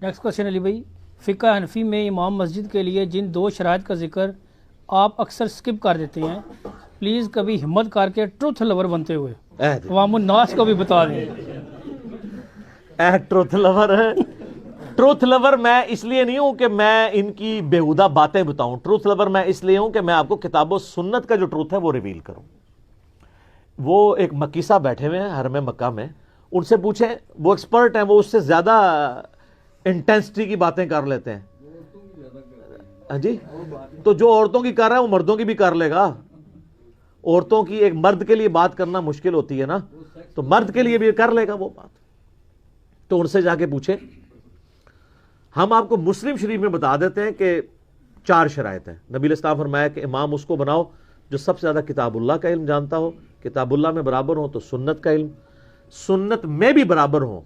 Next question علی بھائی، فقہ حنفی میں امام مسجد کے لیے جن دو شرائط کا ذکر آپ اکثر سکپ کر دیتے ہیں، پلیز کبھی ہمت کر کے ٹروتھ لور بنتے ہوئے عوام الناس کو بھی بتا دیں۔ ٹروتھ لور ہے، ٹروتھ لور میں اس لیے نہیں ہوں کہ میں ان کی بیہودہ باتیں بتاؤں، ٹروتھ لور میں اس لیے ہوں کہ میں آپ کو کتاب و سنت کا جو ٹروتھ ہے وہ ریویل کروں۔ وہ ایک مکی صاحب بیٹھے ہوئے ہیں حرم مکہ میں، ان سے پوچھیں، وہ ایکسپرٹ ہیں، وہ اس سے زیادہ انٹینسٹی کی باتیں کر لیتے ہیں۔ ہاں جی، تو جو عورتوں کی کر رہا ہے وہ مردوں کی بھی کر لے گا۔ عورتوں کی ایک مرد کے لیے بات کرنا مشکل ہوتی ہے نا، تو مرد کے لیے بھی کر لے گا وہ بات۔ تو ان سے جا کے پوچھیں۔ ہم آپ کو مسلم شریف میں بتا دیتے ہیں کہ 4 شرائط ہیں۔ نبی علیہ السلام فرمایا کہ امام اس کو بناؤ جو سب سے زیادہ کتاب اللہ کا علم جانتا ہو، کتاب اللہ میں برابر ہو تو سنت کا علم، سنت میں بھی برابر ہوں،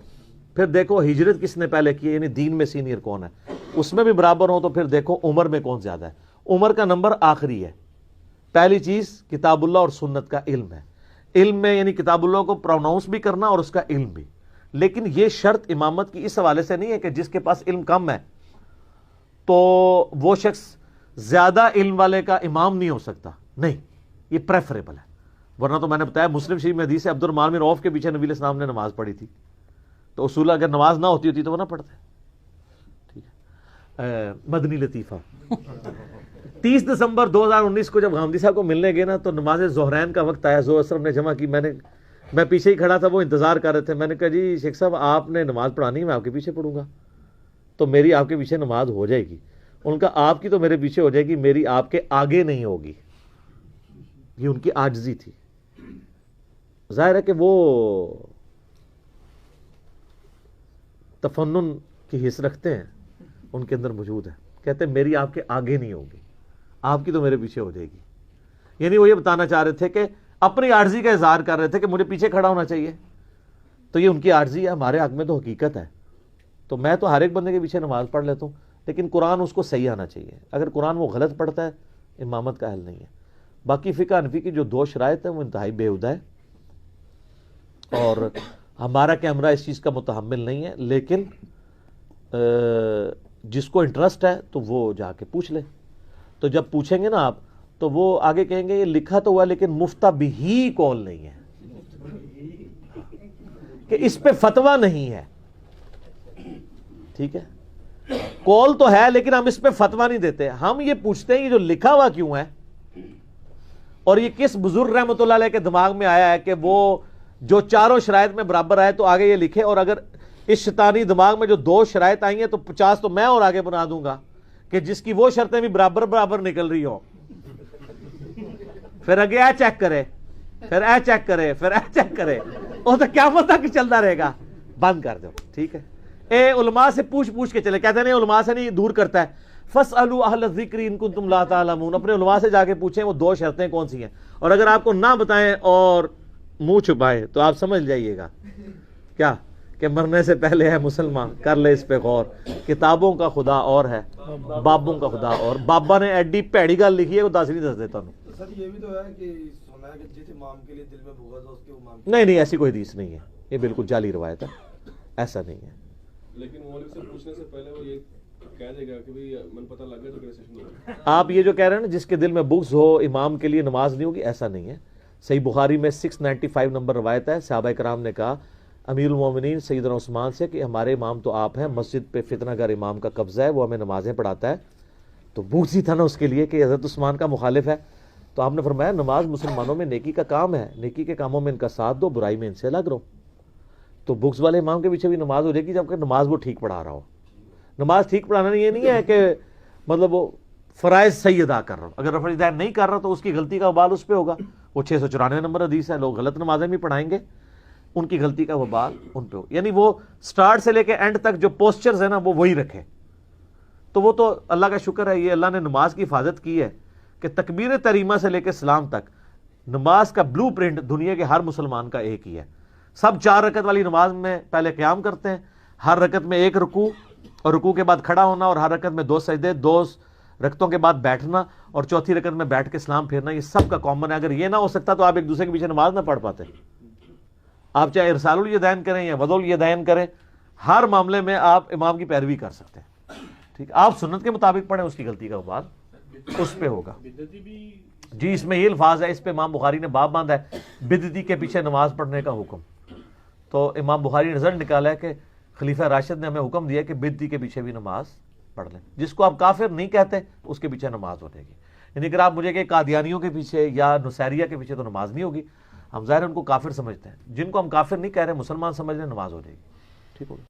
پھر دیکھو ہجرت کس نے پہلے کی ہے، یعنی دین میں سینئر کون ہے، اس میں بھی برابر ہوں، تو پھر دیکھو عمر میں کون زیادہ ہے۔ عمر کا نمبر آخری ہے۔ پہلی چیز کتاب اللہ اور سنت کا علم ہے۔ علم میں یعنی کتاب اللہ کو پروناؤنس بھی کرنا اور اس کا علم بھی، لیکن یہ شرط امامت کی اس حوالے سے نہیں ہے کہ جس کے پاس علم کم ہے تو وہ شخص زیادہ علم والے کا امام نہیں ہو سکتا، نہیں، یہ پریفریبل ہے۔ ورنہ تو میں نے بتایا مسلم شریف میں حدیث ہے عبد الرحمن بن عوف کے پیچھے نبی علیہ السلام نے نماز پڑھی تھی، تو اصول اگر نماز نہ ہوتی تو وہ نہ پڑھتے۔ ٹھیک ہے، مدنی لطیفہ 30 دسمبر 2019 کو جب غامدی صاحب کو ملنے گئے نا، تو نماز ظہرین کا وقت آیا، ظہر اثر نے جمع کی، میں پیچھے ہی کھڑا تھا، وہ انتظار کر رہے تھے۔ میں نے کہا جی شیخ صاحب آپ نے نماز پڑھانی ہے، میں آپ کے پیچھے پڑھوں گا، تو میری آپ کے پیچھے نماز ہو جائے گی۔ ان کا آپ کی تو میرے پیچھے ہو جائے گی، میری آپ کے آگے نہیں ہوگی۔ یہ ان کی عاجزی تھی۔ ظاہر ہے کہ وہ تفنن کی حس رکھتے ہیں، ان کے اندر موجود ہے، کہتے ہیں میری آپ کے آگے نہیں ہوگی، آپ کی تو میرے پیچھے ہو جائے گی۔ یعنی وہ یہ بتانا چاہ رہے تھے کہ اپنی عاجزی کا اظہار کر رہے تھے کہ مجھے پیچھے کھڑا ہونا چاہیے، تو یہ ان کی عاجزی ہے، ہمارے حق میں تو حقیقت ہے۔ تو میں تو ہر ایک بندے کے پیچھے نماز پڑھ لیتا ہوں، لیکن قرآن اس کو صحیح آنا چاہیے۔ اگر قرآن وہ غلط پڑھتا ہے امامت کا حل نہیں ہے۔ باقی فقہ حنفی کی جو 2 شرائط ہیں وہ انتہائی بیہودہ ہے، اور ہمارا کیمرہ اس چیز کا متحمل نہیں ہے، لیکن جس کو انٹرسٹ ہے تو وہ جا کے پوچھ لے۔ تو جب پوچھیں گے نا آپ تو وہ آگے کہیں گے یہ لکھا تو ہوا لیکن مفتہ بھی قول نہیں ہے، کہ اس پہ فتویٰ نہیں ہے۔ ٹھیک ہے، قول تو ہے لیکن ہم اس پہ فتویٰ نہیں دیتے۔ ہم یہ پوچھتے ہیں یہ جو لکھا ہوا کیوں ہے، اور یہ کس بزرگ رحمۃ اللہ علیہ کے دماغ میں آیا ہے کہ وہ جو 4 شرائط میں برابر آئے تو آگے یہ لکھے، اور اگر اس شیطانی دماغ میں جو 2 شرائط آئی ہیں تو 50 تو میں اور آگے بنا دوں گا کہ جس کی وہ شرطیں بھی برابر نکل رہی ہوں۔ پھر اگے اے چیک کرے، پھر اے چیک کرے، پھر اے چیک کرے، وہ تو قیامت تک چلتا رہے گا۔ بند کر دو، ٹھیک ہے۔ اے علماء سے پوچھ کے چلے، کہتے ہیں نہیں علماء سے نہیں، دور کرتا ہے۔ فَاسْأَلُوا أَهْلَ الذِّكْرِ إِن كُنتُمْ لَا تَعْلَمُونَ، اپنے علماء سے جا کے پوچھیں وہ 2 شرطیں کون سی ہیں، اور اگر آپ کو نہ بتائیں اور منہ چھپائیں تو آپ سمجھ جائیے گا کیا کہ مرنے سے پہلے ہے مسلمان، کر لے اس پہ غور۔ کتابوں کا خدا اور ہے، بابوں کا خدا اور۔ بابا نے ایڈی پیڑی گل لکھی ہے، وہ 10 نہیں دس دیتا ہوں۔ سر یہ بھی تو ہے کہ سنا ہے کہ جس امام کے لیے دل میں بغض ہو اس کے امام نہیں، ایسی کوئی حدیث نہیں ہے، یہ بالکل جعلی روایت ہے، ایسا نہیں ہے۔ لیکن مولوی سے پوچھنے سے پہلے وہ یہ کہہ دے گا کہ بھئی من پتہ لگ گیا تو کیسے سیشن ہوگا۔ آپ یہ جو کہہ رہے ہیں نا جس کے دل میں بغض ہو امام کے لیے نماز نہیں ہوگی، ایسا نہیں ہے۔ صحیح بخاری میں 695 نمبر روایت ہے، صحابہ کرام نے کہا امیر المومنین سیدنا عثمان سے کہ ہمارے امام تو آپ ہیں، مسجد پہ فتنہ گر امام کا قبضہ ہے، وہ ہمیں نمازیں پڑھاتا ہے۔ تو بغض ہی تھا نا اس کے لیے کہ حضرت عثمان کا مخالف ہے، تو آپ نے فرمایا نماز مسلمانوں میں نیکی کا کام ہے، نیکی کے کاموں میں ان کا ساتھ دو، برائی میں ان سے الگ رہو۔ تو بغض والے امام کے پیچھے بھی نماز ہو جائے گی جبکہ نماز وہ ٹھیک پڑھا رہا ہو۔ نماز ٹھیک پڑھانا یہ نہیں ہے کہ مطلب وہ فرائض صحیح ادا کر رہا ہو، اگر فرائض ادا نہیں کر رہا تو اس کی غلطی کا وبال اس پہ ہوگا۔ وہ 694 نمبر حدیث ہے، لوگ غلط نمازیں بھی پڑھائیں گے، ان کی غلطی کا وبال ان پہ ہو، یعنی وہ سٹارٹ سے لے کے اینڈ تک جو پوسچرز ہیں نا وہ وہی رکھے۔ تو وہ تو اللہ کا شکر ہے، یہ اللہ نے نماز کی حفاظت کی ہے کہ تکبیر تحریمہ سے لے کے سلام تک نماز کا بلو پرنٹ دنیا کے ہر مسلمان کا ایک ہی ہے۔ سب 4 رکعت والی نماز میں پہلے قیام کرتے ہیں، ہر رکعت میں 1 رکوع اور رکوع کے بعد کھڑا ہونا، اور ہر رکعت میں 2 سجدے، 2 رکعتوں کے بعد بیٹھنا، اور چوتھی رکعت میں بیٹھ کے سلام پھیرنا، یہ سب کا کامن ہے۔ اگر یہ نہ ہو سکتا تو آپ ایک دوسرے کے پیچھے نماز نہ پڑھ پاتے۔ آپ چاہے ارسال الیدین کریں یا وضع الیدین کریں، ہر معاملے میں آپ امام کی پیروی کر سکتے ہیں، ٹھیک، آپ سنت کے مطابق پڑھیں، اس کی غلطی کا بعد اس پہ ہوگا۔ جی اس میں یہ الفاظ ہے، اس پہ امام بخاری نے باب باندھا ہے بدعتی کے پیچھے نماز پڑھنے کا حکم، تو امام بخاری نے نظر نکالا ہے کہ خلیفہ راشد نے ہمیں حکم دیا کہ بدعتی کے پیچھے بھی نماز پڑھ لیں، جس کو آپ کافر نہیں کہتے اس کے پیچھے نماز ہونے گی۔ یعنی اگر آپ مجھے کہ قادیانیوں کے پیچھے یا نصیریہ کے پیچھے تو نماز نہیں ہوگی، ہم ظاہر ان کو کافر سمجھتے ہیں، جن کو ہم کافر نہیں کہہ رہے مسلمان سمجھ رہے ہیں، نماز ہو جائے گی، ٹھیک ہوگا۔